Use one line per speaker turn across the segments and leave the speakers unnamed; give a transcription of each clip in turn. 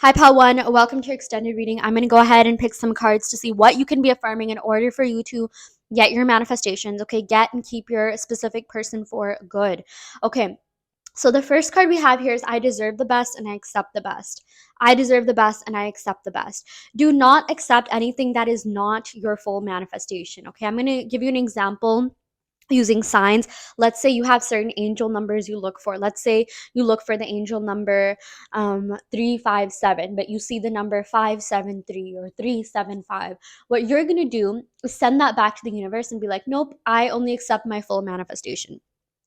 Hi, Pal One. Welcome to your extended reading. I'm going to go ahead and pick some cards to see what you can be affirming in order for you to get your manifestations. Okay, get and keep your specific person for good. Okay, so the first card we have here is I deserve the best and I accept the best. I deserve the best and I accept the best. Do not accept anything that is not your full manifestation. Okay, I'm going to give you an example using signs. Let's say you have certain angel numbers you look for. Let's say you look for the angel number 357, but you see the number 573 or 375. What you're going to do is send that back to the universe and be like, nope, I only accept my full manifestation.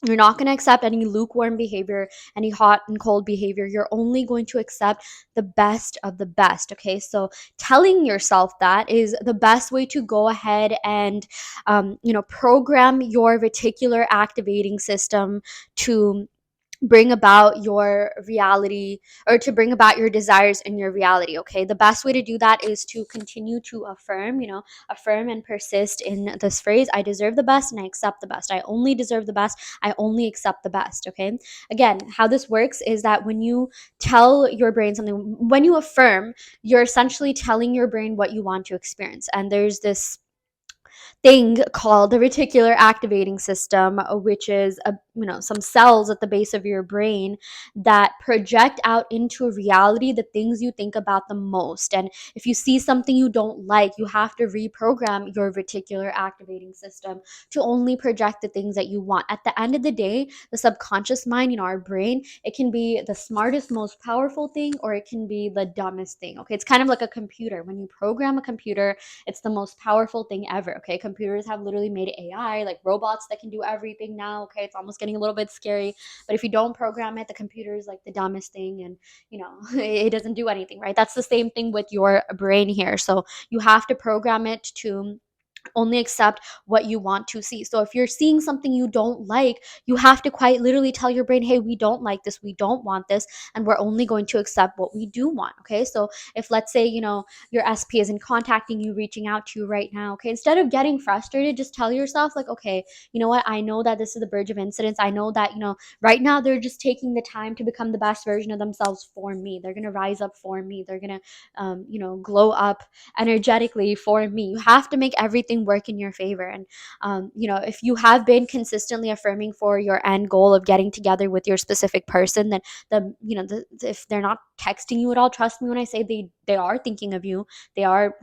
You're not going to accept any lukewarm behavior, any hot and cold behavior. You're only going to accept the best of the best. Okay. So telling yourself that is the best way to go ahead and, program your reticular activating system to bring about your reality, or to bring about your desires in your reality. Okay, the best way to do that is to continue to affirm and persist in this phrase: I deserve the best and I accept the best. I only deserve the best, I only accept the best. Okay, again, how this works is that when you tell your brain something, when you affirm, you're essentially telling your brain what you want to experience. And there's this thing called the reticular activating system, which is some cells at the base of your brain that project out into reality the things you think about the most. And if you see something you don't like, you have to reprogram your reticular activating system to only project the things that you want. At the end of the day, the subconscious mind, our brain, it can be the smartest, most powerful thing, or it can be the dumbest thing. Okay, it's kind of like a computer. When you program a computer, it's the most powerful thing ever. Okay, computers have literally made AI, like robots that can do everything now. Okay, it's almost getting a little bit scary. But if you don't program it, the computer is like the dumbest thing, and it doesn't do anything, right? That's the same thing with your brain here. So you have to program it to only accept what you want to see. So if you're seeing something you don't like, you have to quite literally tell your brain, hey, we don't like this, we don't want this, and we're only going to accept what we do want. Okay, so if, let's say, your SP isn't contacting you, reaching out to you right now, okay, instead of getting frustrated, just tell yourself, like, okay, you know what, I know that this is the verge of incidents. I know that, right now they're just taking the time to become the best version of themselves for me. They're going to rise up for me. They're going to glow up energetically for me. You have to make everything work in your favor. And if you have been consistently affirming for your end goal of getting together with your specific person, then if they're not texting you at all, trust me when I say they are thinking of you. They are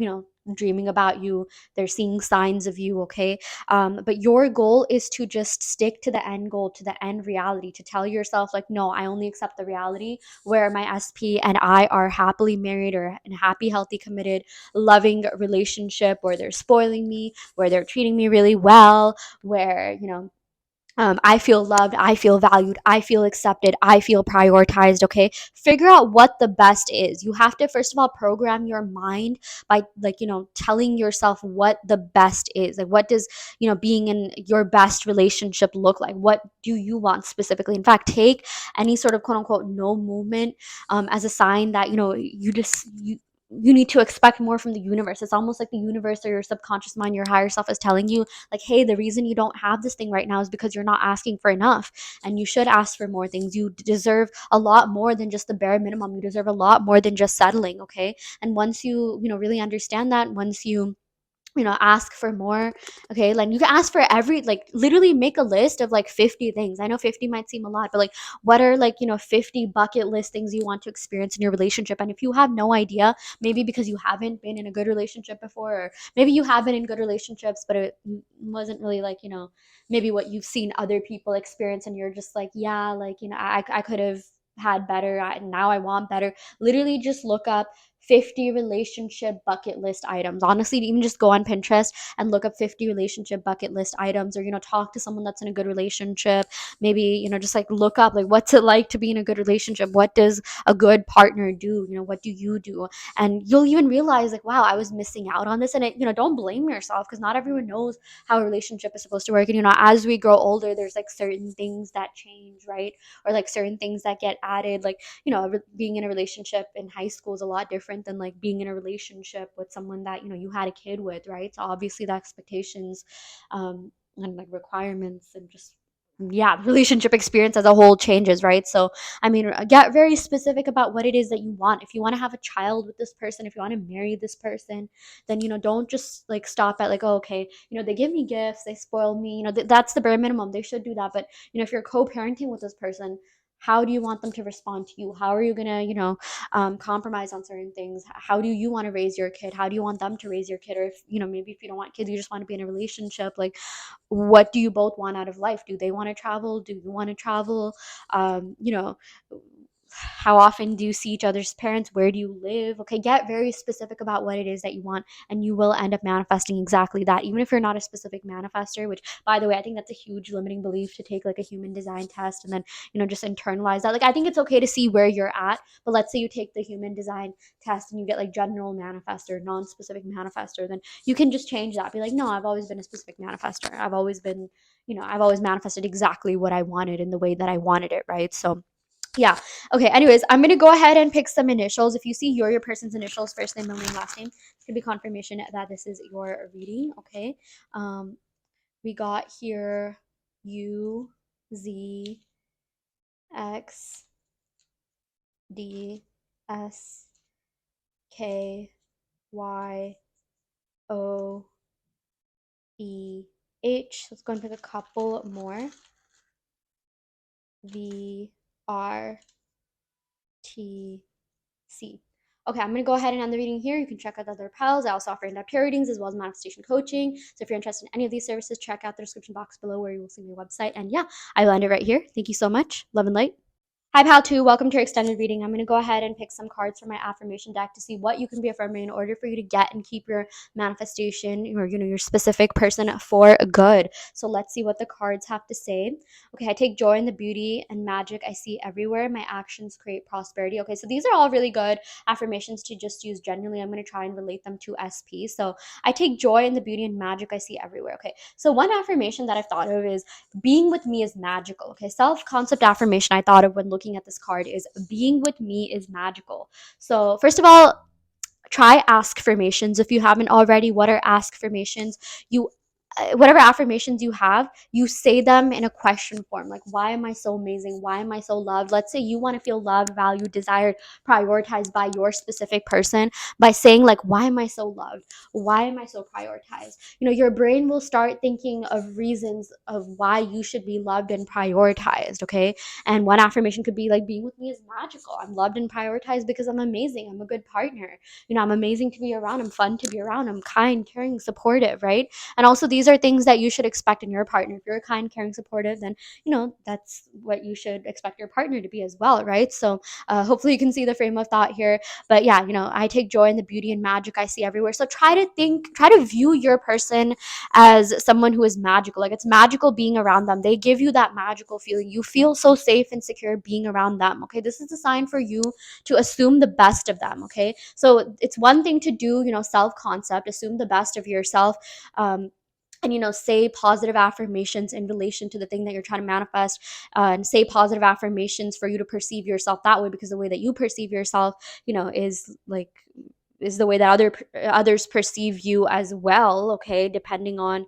dreaming about you. They're seeing signs of you. Okay, but your goal is to just stick to the end goal, to the end reality, to tell yourself, like, no, I only accept the reality where my SP and I are happily married, or in a happy, healthy, committed, loving relationship, where they're spoiling me, where they're treating me really well, where I feel loved, I feel valued, I feel accepted, I feel prioritized. Okay, figure out what the best is. You have to first of all program your mind by, like, telling yourself what the best is. Like, what does being in your best relationship look like? What do you want specifically? In fact, take any sort of quote unquote no movement as a sign that you need to expect more from the universe. It's almost like the universe, or your subconscious mind, your higher self, is telling you, like, hey, the reason you don't have this thing right now is because you're not asking for enough, and you should ask for more things. You deserve a lot more than just the bare minimum. You deserve a lot more than just settling. Okay, and once really understand that, once you ask for more. Okay, like, you can ask for every, like, literally make a list of like 50 things. I know 50 might seem a lot, but like, what are, like, 50 bucket list things you want to experience in your relationship? And if you have no idea, maybe because you haven't been in a good relationship before, or maybe you have been in good relationships but it wasn't really, like, maybe what you've seen other people experience, and you're just like, yeah, like, I could have had better. Now I want better. Literally just look up 50 relationship bucket list items. Honestly, even just go on Pinterest and look up 50 relationship bucket list items, or talk to someone that's in a good relationship. Maybe just like look up, like, what's it like to be in a good relationship? What does a good partner do? What do you do? And you'll even realize, like, wow, I was missing out on this. And don't blame yourself, because not everyone knows how a relationship is supposed to work. And as we grow older, there's like certain things that change, right? Or like certain things that get added. Like, being in a relationship in high school is a lot different than like being in a relationship with someone that you had a kid with, right? So obviously the expectations and like requirements and just yeah, relationship experience as a whole changes, right? So I mean, get very specific about what it is that you want. If you want to have a child with this person, if you want to marry this person, then don't just like stop at like, oh, okay, they give me gifts, they spoil me, that's the bare minimum. They should do that. But if you're co-parenting with this person, how do you want them to respond to you? How are you gonna compromise on certain things? How do you want to raise your kid? How do you want them to raise your kid? Or if maybe if you don't want kids, you just want to be in a relationship, like what do you both want out of life? Do they want to travel? Do you want to travel? How often do you see each other's parents? Where do you live? Okay, get very specific about what it is that you want, and you will end up manifesting exactly that, even if you're not a specific manifester, which, by the way, I think that's a huge limiting belief, to take like a human design test and then, just internalize that. Like, I think it's okay to see where you're at, but let's say you take the human design test and you get like general manifester, non-specific manifester, then you can just change that. Be like, no, I've always been a specific manifester. I've always manifested exactly what I wanted in the way that I wanted it, right? So yeah. Okay. Anyways, I'm gonna go ahead and pick some initials. If you see your person's initials, first name, middle name, last name, it's gonna be confirmation that this is your reading. Okay. Um, we got here U Z X D S K Y O E H. Let's go and pick a couple more. V R T C. Okay, I'm going to go ahead and end the reading here. You can check out the other piles. I also offer in-depth tarot readings as well as manifestation coaching. So if you're interested in any of these services, check out the description box below where you will see my website. And yeah, I will end it right here. Thank you so much. Love and light. Hi, Pal 2. Welcome to your extended reading. I'm going to go ahead and pick some cards from my affirmation deck to see what you can be affirming in order for you to get and keep your manifestation or, your specific person for good. So let's see what the cards have to say. Okay, I take joy in the beauty and magic I see everywhere. My actions create prosperity. Okay, so these are all really good affirmations to just use generally. I'm going to try and relate them to SP. So I take joy in the beauty and magic I see everywhere. Okay, so one affirmation that I've thought of is being with me is magical. Okay, self-concept affirmation I thought of when looking at this card is being with me is magical. So first of all, try ask affirmations if you haven't already. What are ask affirmations? You whatever affirmations you have, you say them in a question form, like, why am I so amazing? Why am I so loved? Let's say you want to feel loved, valued, desired, prioritized by your specific person, by saying like, why am I so loved? Why am I so prioritized? Your brain will start thinking of reasons of why you should be loved and prioritized. Okay, and one affirmation could be like, being with me is magical. I'm loved and prioritized because I'm amazing. I'm a good partner. I'm amazing to be around. I'm fun to be around. I'm kind, caring, supportive, right? And also, these are things that you should expect in your partner. If you're kind, caring, supportive, then that's what you should expect your partner to be as well, right? So hopefully you can see the frame of thought here. But yeah, I take joy in the beauty and magic I see everywhere. So try to view your person as someone who is magical. Like, it's magical being around them. They give you that magical feeling. You feel so safe and secure being around them. Okay, this is a sign for you to assume the best of them. Okay, so it's one thing to do self concept, assume the best of yourself, and say positive affirmations in relation to the thing that you're trying to manifest, and say positive affirmations for you to perceive yourself that way, because the way that you perceive yourself is the way that others perceive you as well. Okay, depending on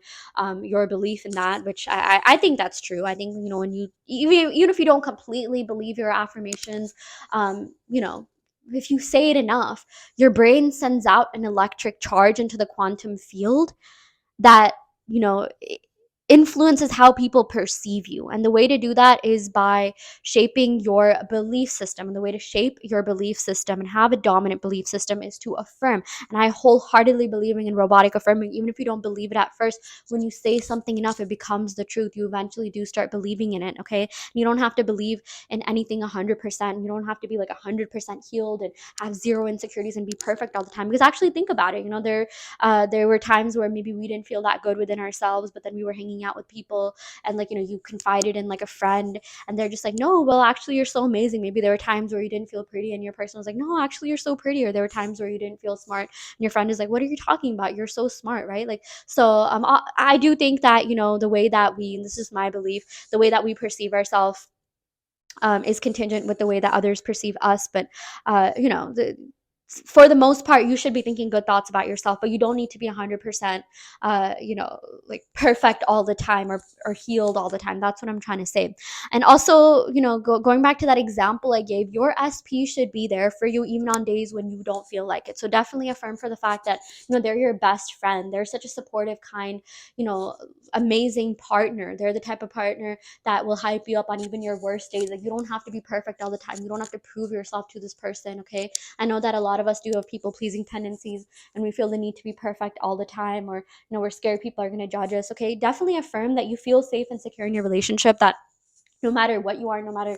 your belief in that, which I think that's true. I think when you, even if you don't completely believe your affirmations, if you say it enough, your brain sends out an electric charge into the quantum field that you know influences how people perceive you. And the way to do that is by shaping your belief system. And the way to shape your belief system and have a dominant belief system is to affirm. And I wholeheartedly believing in robotic affirming. Even if you don't believe it at first, when you say something enough, it becomes the truth. You eventually do start believing in it. Okay, you don't have to believe in anything 100%. You don't have to be like 100% healed and have zero insecurities and be perfect all the time. Because actually, think about it. There were times where maybe we didn't feel that good within ourselves, but then we were hanging out with people, and you confided in like a friend, and they're just like, no, well, actually, you're so amazing. Maybe there were times where you didn't feel pretty and your person was like, no, actually, you're so pretty. Or there were times where you didn't feel smart and your friend is like, what are you talking about? You're so smart, right? Like, so I do think that the way that we, and this is my belief, the way that we perceive ourselves is contingent with the way that others perceive us. But for the most part, you should be thinking good thoughts about yourself, but you don't need to be 100% like perfect all the time, or healed all the time. That's what I'm trying to say. And also, going back to that example I gave, your SP should be there for you even on days when you don't feel like it. So definitely affirm for the fact that they're your best friend. They're such a supportive, kind, you know amazing partner. They're the type of partner that will hype you up on even your worst days. Like, you don't have to be perfect all the time. You don't have to prove yourself to this person. Okay, I know that a lot of us do have people pleasing tendencies, and we feel the need to be perfect all the time, or we're scared people are going to judge us. Okay, definitely affirm that you feel safe and secure in your relationship, that no matter what you are, no matter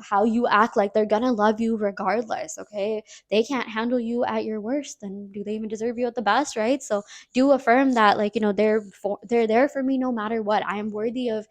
how you act, like, they're gonna love you regardless. Okay, they can't handle you at your worst, then do they even deserve you at the best, right? So do affirm that, like, they're there for me no matter what. I am worthy of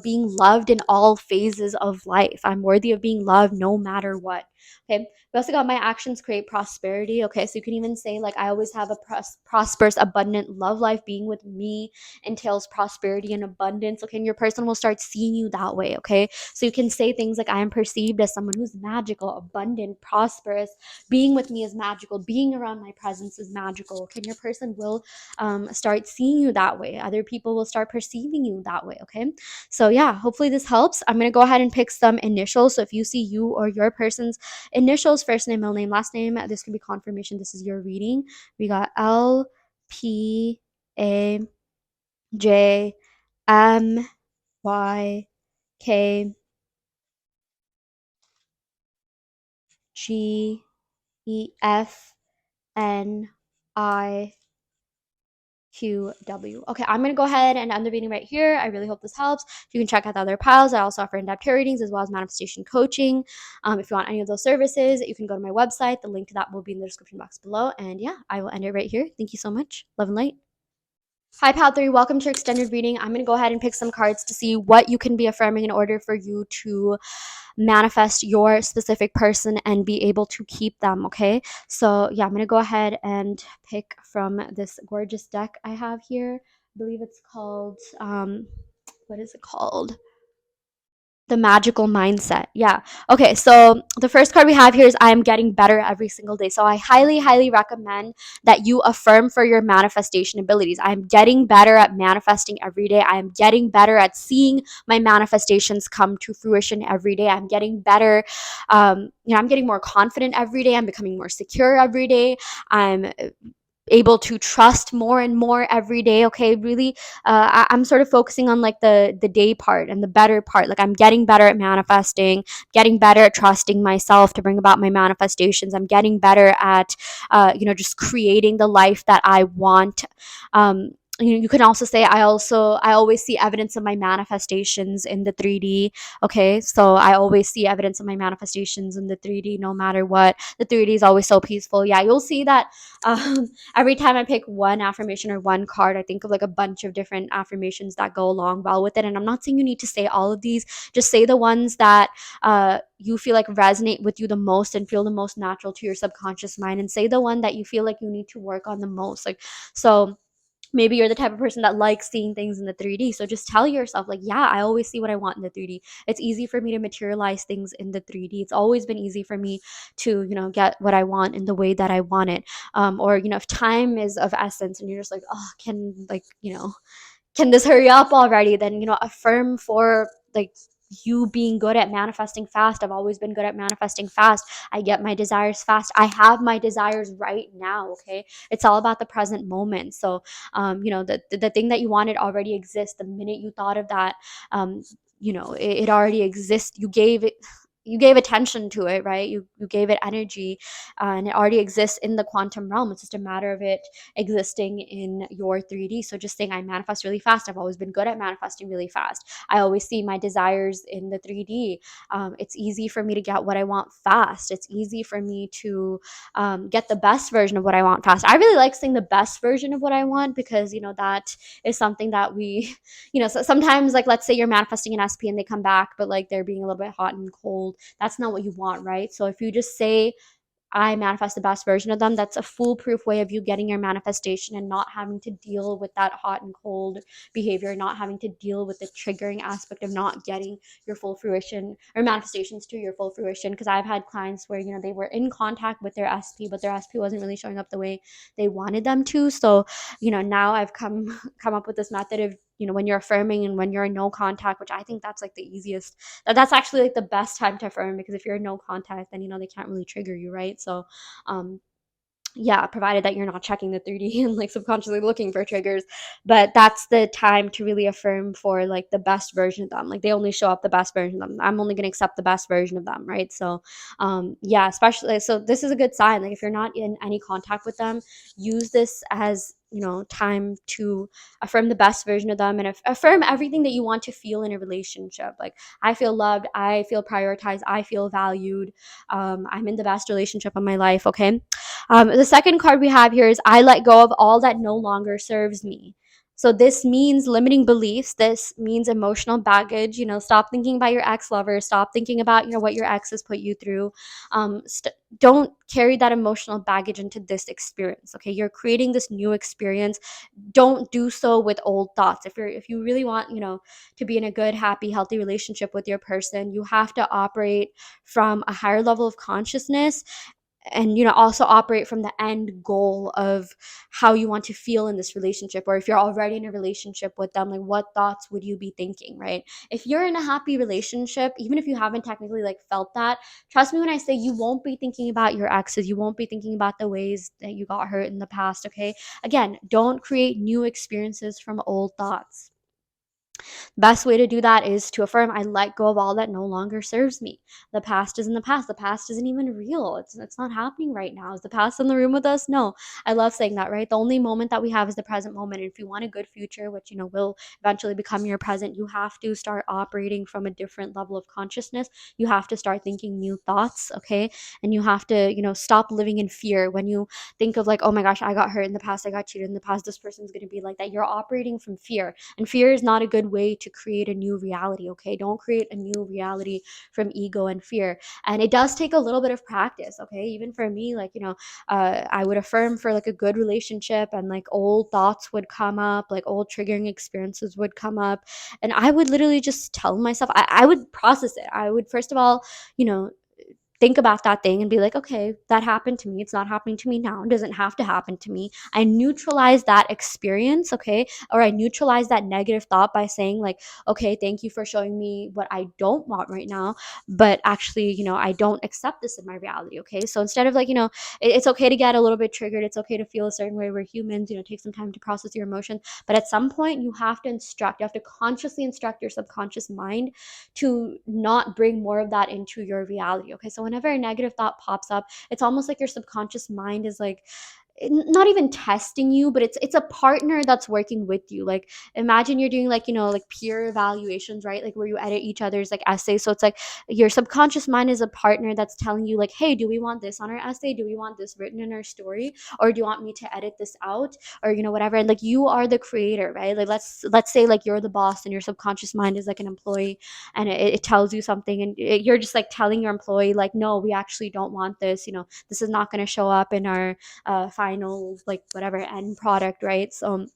being loved in all phases of life. I'm worthy of being loved no matter what. Okay, we also got my actions create prosperity. Okay, so you can even say, like, I always have a prosperous, abundant love life. Being with me entails prosperity and abundance. Okay, and your person will start seeing you that way. Okay, so you can say things like, I am perceived as someone who's magical, abundant, prosperous. Being with me is magical. Being around my presence is magical. Okay, and your person will start seeing you that way. Other people will start perceiving you that way. Okay, so yeah, hopefully this helps. I'm going to go ahead and pick some initials. So if you see you or your person's initials, first name, middle name, last name, this can be confirmation this is your reading. We got LPAJMYKGEFNIQW. Okay, I'm going to go ahead and end the reading right here. I really hope this helps. You can check out the other piles. I also offer in-depth tarot readings as well as manifestation coaching. If you want any of those services, you can go to my website. The link to that will be in the description box below. And yeah, I will end it right here. Thank you so much. Love and light. Hi, Pal 3. Welcome to your extended reading. I'm going to go ahead and pick some cards to see what you can be affirming in order for you to manifest your specific person and be able to keep them. Okay, so yeah, I'm going to go ahead and pick from this gorgeous deck I have here. I believe it's called, what is it called? The magical mindset. Yeah. Okay. So the first card we have here is, I am getting better every single day. So I highly, highly recommend that you affirm for your manifestation abilities. I'm getting better at manifesting every day. I am getting better at seeing my manifestations come to fruition every day. I'm getting better. I'm getting more confident every day. I'm becoming more secure every day. I'm able to trust more and more every day. Okay, really, I'm sort of focusing on, like, the day part and the better part. Like, I'm getting better at manifesting, getting better at trusting myself to bring about my manifestations. I'm getting better at just creating the life that I want. You can also say, I always see evidence of my manifestations in the 3D. Okay, so I always see evidence of my manifestations in the 3D no matter what. The 3D is always so peaceful. Yeah, you'll see that. Every time I pick one affirmation or one card, I think of, like, a bunch of different affirmations that go along well with it. And I'm not saying you need to say all of these. Just say the ones that you feel like resonate with you the most and feel the most natural to your subconscious mind, and say the one that you feel like you need to work on the most. Like, so maybe you're the type of person that likes seeing things in the 3D. So just tell yourself, like, yeah, I always see what I want in the 3D. It's easy for me to materialize things in the 3D. It's always been easy for me to, get what I want in the way that I want it. Or, if time is of essence and you're just like, oh, can this hurry up already? Then, affirm for, like, you being good at manifesting fast. I've always been good at manifesting fast. I get my desires fast. I have my desires right now. Okay, it's all about the present moment. So the thing that you wanted already exists. The minute you thought of that, it already exists. You gave attention to it, right? You gave it energy, and it already exists in the quantum realm. It's just a matter of it existing in your 3D. So just saying, I manifest really fast. I've always been good at manifesting really fast. I always see my desires in the 3D. It's easy for me to get what I want fast. It's easy for me to get the best version of what I want fast. I really like seeing the best version of what I want, because that is something that we so sometimes, like, let's say you're manifesting an SP and they come back, but, like, they're being a little bit hot and cold. That's not what you want, right? So if you just say, I manifest the best version of them. That's a foolproof way of you getting your manifestation and not having to deal with that hot and cold behavior, not having to deal with the triggering aspect of not getting your full fruition or manifestations to your full fruition. Because I've had clients where, they were in contact with their SP, but their SP wasn't really showing up the way they wanted them to. So, now I've come up with this method of, when you're affirming and when you're in no contact, which I think that's like the easiest, that's actually like the best time to affirm, because if you're in no contact, then they can't really trigger you, right? So um yeah, provided that you're not checking the 3D and like subconsciously looking for triggers. But that's the time to really affirm for like the best version of them. Like they only show up the best version of them. I'm only going to accept the best version of them, right? So yeah, especially, so this is a good sign. Like if you're not in any contact with them, use this as time to affirm the best version of them, and affirm everything that you want to feel in a relationship. Like, I feel loved, I feel prioritized, I feel valued, I'm in the best relationship of my life. Okay. The second card we have here is I let go of all that no longer serves me. So this means limiting beliefs. This means emotional baggage. Stop thinking about your ex lover. Stop thinking about what your ex has put you through. Don't carry that emotional baggage into this experience. Okay, you're creating this new experience. Don't do so with old thoughts. If you really want to be in a good, happy, healthy relationship with your person, you have to operate from a higher level of consciousness, and also operate from the end goal of how you want to feel in this relationship. Or if you're already in a relationship with them, like what thoughts would you be thinking, right? If you're in a happy relationship, even if you haven't technically like felt that, trust me when I say you won't be thinking about your exes, you won't be thinking about the ways that you got hurt in the past. Okay, again, don't create new experiences from old thoughts. Best way to do that is to affirm, I let go of all that no longer serves me. The past is in the past. The past isn't even real. It's not happening right now. Is the past in the room with us? No. I love saying that, right? The only moment that we have is the present moment. And if you want a good future, which will eventually become your present, you have to start operating from a different level of consciousness. You have to start thinking new thoughts, okay? And you have to, stop living in fear. When you think of like, oh my gosh, I got hurt in the past, I got cheated in the past, this person's gonna be like that. You're operating from fear. And fear is not a good way to create a new reality, okay? Don't create a new reality from ego and fear. And it does take a little bit of practice, okay? Even for me, like, I would affirm for like a good relationship, and like old thoughts would come up, like old triggering experiences would come up. And I would literally just tell myself, I would process it. I would, first of all, you know, think about that thing and be like, okay, that happened to me. It's not happening to me now. It doesn't have to happen to me. I neutralize that experience, okay? Or I neutralize that negative thought by saying, like, okay, thank you for showing me what I don't want right now. But actually, I don't accept this in my reality, okay? So instead of like, it's okay to get a little bit triggered. It's okay to feel a certain way. We're humans, take some time to process your emotions. But at some point, you have to consciously instruct your subconscious mind to not bring more of that into your reality. Okay, so whenever a negative thought pops up, it's almost like your subconscious mind is like, not even testing you, but it's a partner that's working with you. Like, imagine you're doing like, like peer evaluations, right? Like where you edit each other's like essays. So it's like your subconscious mind is a partner that's telling you like, hey, do we want this on our essay? Do we want this written in our story? Or do you want me to edit this out? Or whatever. And like, you are the creator, right? Like, let's say like you're the boss and your subconscious mind is like an employee, and it tells you something, and you're just like telling your employee like, no, we actually don't want this. This is not going to show up in our final like whatever end product, right? So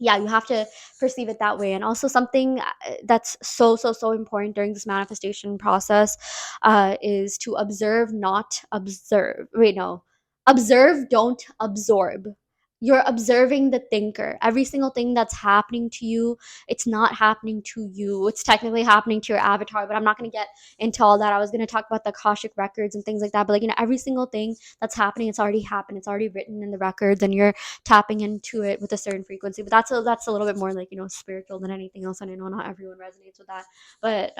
yeah, you have to perceive it that way. And also something that's so important during this manifestation process is to observe, not observe. Wait, no, observe, don't absorb. You're observing the thinker. Every single thing that's happening to you, it's not happening to you. It's technically happening to your avatar, but I'm not going to get into all that. I was going to talk about the Akashic records and things like that, but like, every single thing that's happening, it's already happened. It's already written in the records, and you're tapping into it with a certain frequency. But that's a little bit more like, spiritual than anything else, and I know not everyone resonates with that. But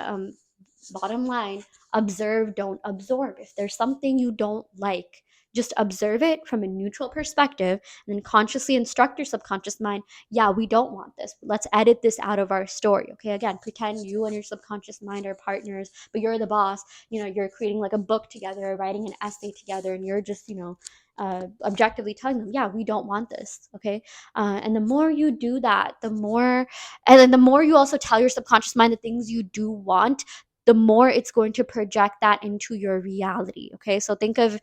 bottom line, observe, don't absorb. If there's something you don't like, just observe it from a neutral perspective, and then consciously instruct your subconscious mind, yeah, we don't want this. Let's edit this out of our story. Okay, again, pretend you and your subconscious mind are partners, but you're the boss. You're creating like a book together, writing an essay together, and you're just, objectively telling them, yeah, we don't want this. Okay. And the more you do that, and then the more you also tell your subconscious mind the things you do want, the more it's going to project that into your reality. Okay, so think of,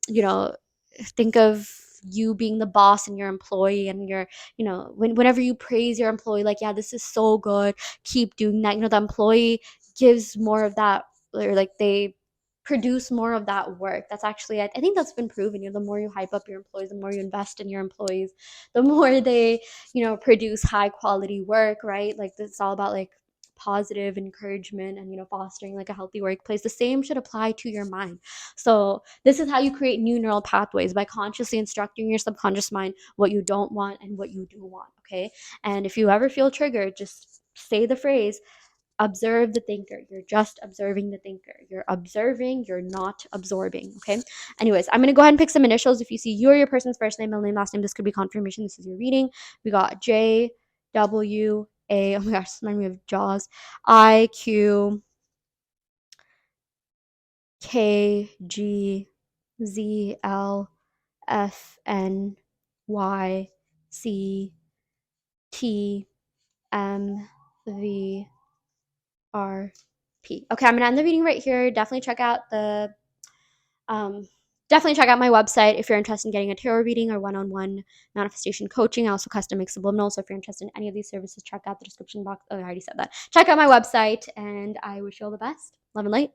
you know, think of you being the boss and your employee, and your, whenever you praise your employee, like, yeah, this is so good, keep doing that, the employee gives more of that, or like they produce more of that work. That's actually, I think that's been proven. The more you hype up your employees, the more you invest in your employees, the more they, produce high quality work, right? Like, it's all about like positive encouragement and, fostering like a healthy workplace. The same should apply to your mind. So this is how you create new neural pathways, by consciously instructing your subconscious mind what you don't want and what you do want. Okay, and if you ever feel triggered, just say the phrase, observe the thinker. You're just observing the thinker. You're observing, you're not absorbing. Okay, anyways, I'm going to go ahead and pick some initials. If you see you or your person's first name, middle name, last name, this could be confirmation this is your reading. We got J, W, A, oh my gosh, this reminds me of Jaws, I, Q, K, G, Z, L, F, N, Y, C, T, M, V, R, P. Okay, I'm gonna end the reading right here. Um, definitely check out my website if you're interested in getting a tarot reading or one-on-one manifestation coaching. I also custom make subliminal. So if you're interested in any of these services, check out the description box. Oh, I already said that. Check out my website, and I wish you all the best. Love and light.